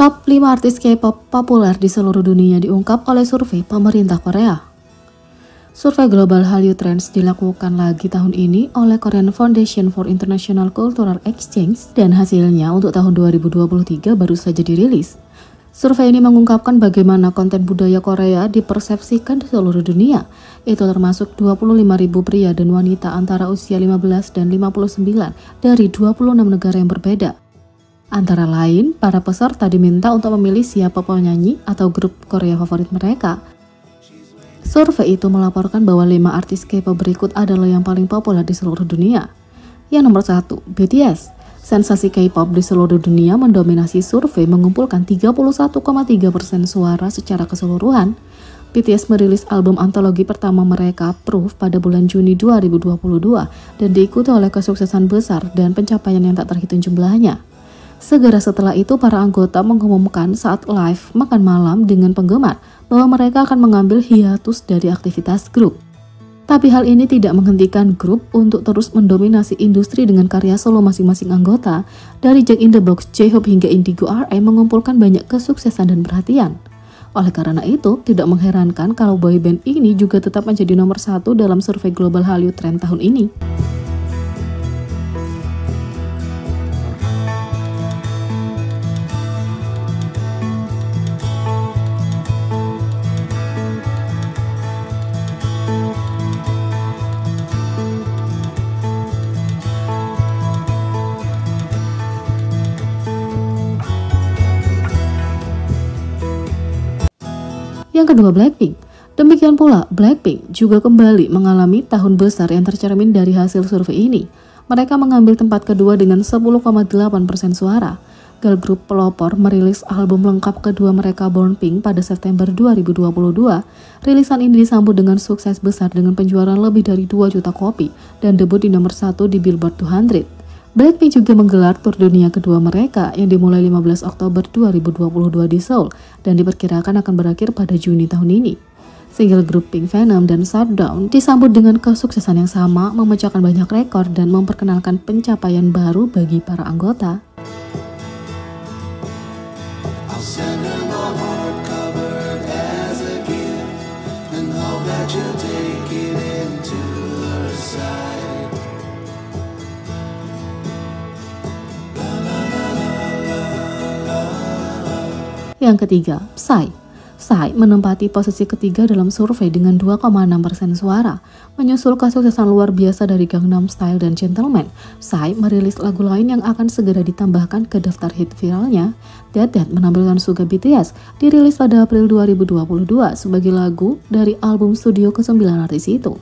Top 5 artis K-pop populer di seluruh dunia diungkap oleh survei pemerintah Korea. Survei global Hallyu Trends dilakukan lagi tahun ini oleh Korean Foundation for International Cultural Exchange dan hasilnya untuk tahun 2023 baru saja dirilis. Survei ini mengungkapkan bagaimana konten budaya Korea dipersepsikan di seluruh dunia, itu termasuk 25.000 pria dan wanita antara usia 15 dan 59 dari 26 negara yang berbeda. Antara lain, para peserta diminta untuk memilih siapa penyanyi atau grup Korea favorit mereka. Survei itu melaporkan bahwa 5 artis K-pop berikut adalah yang paling populer di seluruh dunia. Yang nomor 1, BTS. Sensasi K-pop di seluruh dunia mendominasi survei mengumpulkan 31,3% suara secara keseluruhan. BTS merilis album antologi pertama mereka, Proof, pada bulan Juni 2022 dan diikuti oleh kesuksesan besar dan pencapaian yang tak terhitung jumlahnya. Segera setelah itu, para anggota mengumumkan saat live makan malam dengan penggemar bahwa mereka akan mengambil hiatus dari aktivitas grup. Tapi hal ini tidak menghentikan grup untuk terus mendominasi industri dengan karya solo masing-masing anggota. Dari Jack in the Box, J-Hope hingga Indigo RM mengumpulkan banyak kesuksesan dan perhatian. Oleh karena itu, tidak mengherankan kalau boyband ini juga tetap menjadi nomor 1 dalam survei global Hallyu Trend tahun ini. Yang kedua, Blackpink. Demikian pula, Blackpink juga kembali mengalami tahun besar yang tercermin dari hasil survei ini. Mereka mengambil tempat kedua dengan 10,8% suara. Girl group pelopor merilis album lengkap kedua mereka, Born Pink, pada September 2022. Rilisan ini disambut dengan sukses besar dengan penjualan lebih dari 2 juta kopi dan debut di nomor 1 di Billboard 200. Blackpink juga menggelar tur dunia kedua mereka yang dimulai 15 Oktober 2022 di Seoul dan diperkirakan akan berakhir pada Juni tahun ini. Single grup Pink Venom dan Shutdown disambut dengan kesuksesan yang sama, memecahkan banyak rekor dan memperkenalkan pencapaian baru bagi para anggota. Yang ketiga, Psy. Psy menempati posisi ketiga dalam survei dengan 2,6% suara. Menyusul kesuksesan luar biasa dari Gangnam Style dan Gentleman, Psy merilis lagu lain yang akan segera ditambahkan ke daftar hit viralnya. That menampilkan Suga BTS, dirilis pada April 2022 sebagai lagu dari album studio ke-9 artis itu.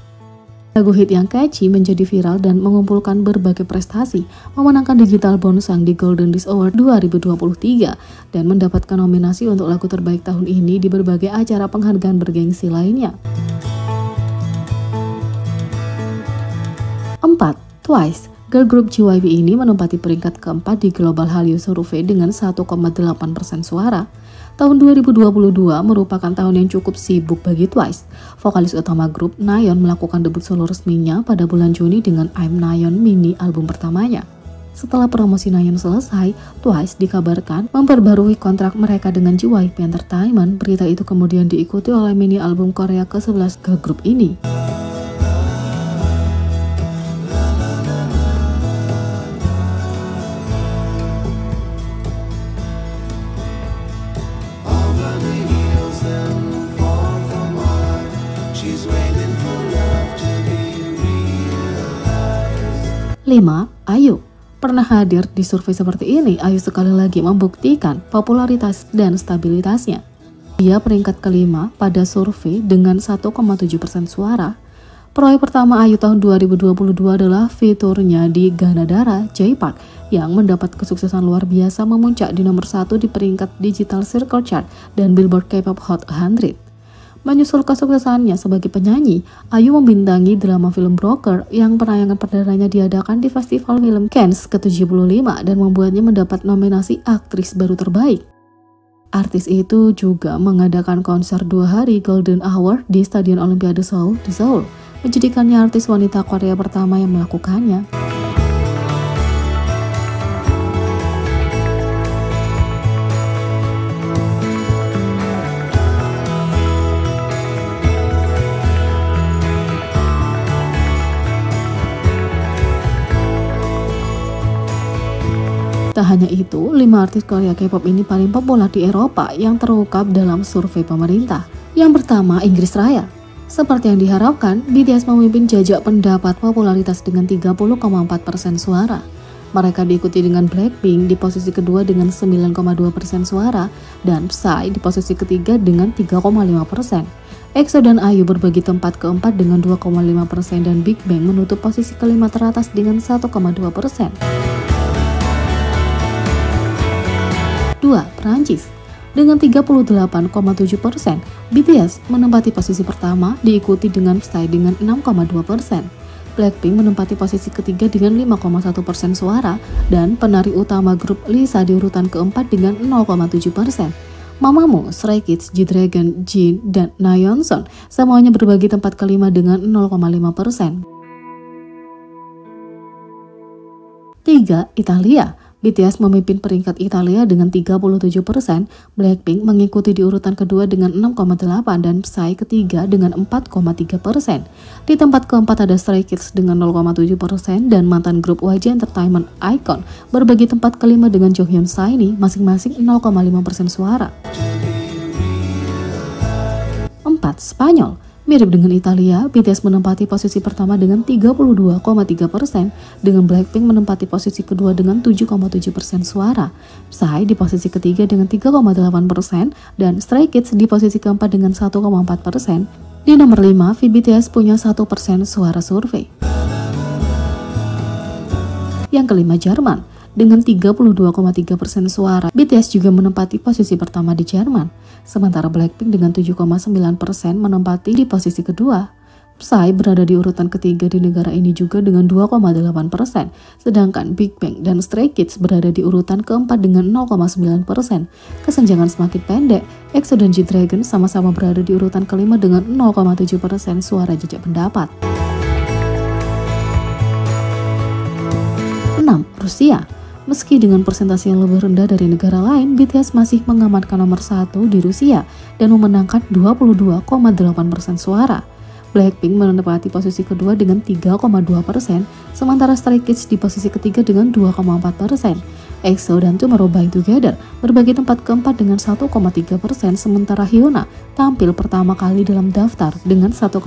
Lagu hit yang catchy menjadi viral dan mengumpulkan berbagai prestasi, memenangkan Digital Bonsang di Golden Disc Award 2023 dan mendapatkan nominasi untuk lagu terbaik tahun ini di berbagai acara penghargaan bergengsi lainnya. 4. Twice. Girl group JYP ini menempati peringkat keempat di Global Hallyu Survey dengan 1,8% suara. Tahun 2022 merupakan tahun yang cukup sibuk bagi Twice. Vokalis utama grup, Nayeon, melakukan debut solo resminya pada bulan Juni dengan I'm Nayeon mini album pertamanya. Setelah promosi Nayeon selesai, Twice dikabarkan memperbarui kontrak mereka dengan JYP Entertainment. Berita itu kemudian diikuti oleh mini album Korea ke-11 girl group ini. Lima, Ayu. Pernah hadir di survei seperti ini, Ayu sekali lagi membuktikan popularitas dan stabilitasnya. Dia peringkat kelima pada survei dengan 1,7% suara. Proyek pertama Ayu tahun 2022 adalah fiturnya di Ganadara J-Park yang mendapat kesuksesan luar biasa, memuncak di nomor 1 di peringkat Digital Circle Chart dan Billboard K-pop Hot 100. Menyusul kesuksesannya sebagai penyanyi, Ayu membintangi drama film Broker yang penayangan perdananya diadakan di Festival Film Cannes ke-75 dan membuatnya mendapat nominasi aktris baru terbaik. Artis itu juga mengadakan konser 2 hari Golden Hour di Stadion Olimpiade Seoul di Seoul, menjadikannya artis wanita Korea pertama yang melakukannya. Tak hanya itu, 5 artis Korea K-pop ini paling populer di Eropa yang terungkap dalam survei pemerintah. Yang pertama, Inggris Raya. Seperti yang diharapkan, BTS memimpin jajak pendapat popularitas dengan 30,4% suara. Mereka diikuti dengan Blackpink di posisi kedua dengan 9,2% suara dan Psy di posisi ketiga dengan 3,5%. EXO dan IU berbagi tempat keempat dengan 2,5% dan Big Bang menutup posisi kelima teratas dengan 1,2%. 2. Perancis. Dengan 38,7%, BTS menempati posisi pertama, diikuti dengan Psy dengan 6,2%. Blackpink menempati posisi ketiga dengan 5,1% suara, dan penari utama grup Lisa di urutan keempat dengan 0,7%. Mamamoo, Stray Kids, G-Dragon, Jin, dan Nayeonseon semuanya berbagi tempat kelima dengan 0,5%. 3. Italia. BTS memimpin peringkat Italia dengan 37%, Blackpink mengikuti di urutan kedua dengan 6,8% dan Psy ketiga dengan 4,3%. Di tempat keempat ada Stray Kids dengan 0,7% dan mantan grup YG Entertainment iKON berbagi tempat kelima dengan Jonghyun SHINee masing-masing 0,5% suara. 4. Spanyol. Mirip dengan Italia, BTS menempati posisi pertama dengan 32,3%, dengan Blackpink menempati posisi kedua dengan 7,7% suara, Psy di posisi ketiga dengan 3,8%, dan Stray Kids di posisi keempat dengan 1,4%. Di nomor 5, BTS punya 1% suara survei. Yang kelima, Jerman. Dengan 32,3% suara, BTS juga menempati posisi pertama di Jerman. Sementara Blackpink dengan 7,9% menempati di posisi kedua. Psy berada di urutan ketiga di negara ini juga dengan 2,8%, sedangkan Big Bang dan Stray Kids berada di urutan keempat dengan 0,9%. Kesenjangan semakin pendek, EXO dan G-Dragon sama-sama berada di urutan kelima dengan 0,7% suara jajak pendapat. 6. Rusia. Meski dengan persentase yang lebih rendah dari negara lain, BTS masih mengamankan nomor 1 di Rusia dan memenangkan 22,8% suara. Blackpink menempati posisi kedua dengan 3,2%, sementara Stray Kids di posisi ketiga dengan 2,4%. EXO dan Tomorrow by Together berbagi tempat keempat dengan 1,3%, sementara Hyuna tampil pertama kali dalam daftar dengan 1,1%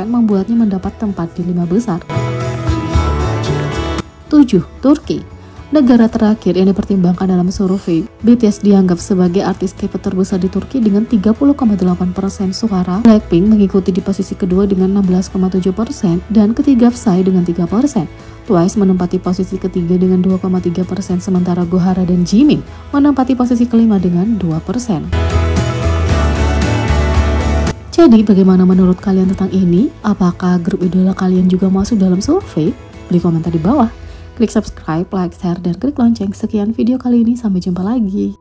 membuatnya mendapat tempat di 5 besar. 7. Turki. Negara terakhir yang dipertimbangkan dalam survei, BTS dianggap sebagai artis K-pop terbesar di Turki dengan 30,8% suara. Blackpink mengikuti di posisi kedua dengan 16,7% dan ketiga Psy dengan 3%. Twice menempati posisi ketiga dengan 2,3%, sementara Gohara dan Jimin menempati posisi kelima dengan 2%. Jadi bagaimana menurut kalian tentang ini? Apakah grup idola kalian juga masuk dalam survei? Beri komentar di bawah. Klik subscribe, like, share, dan klik lonceng. Sekian video kali ini, sampai jumpa lagi.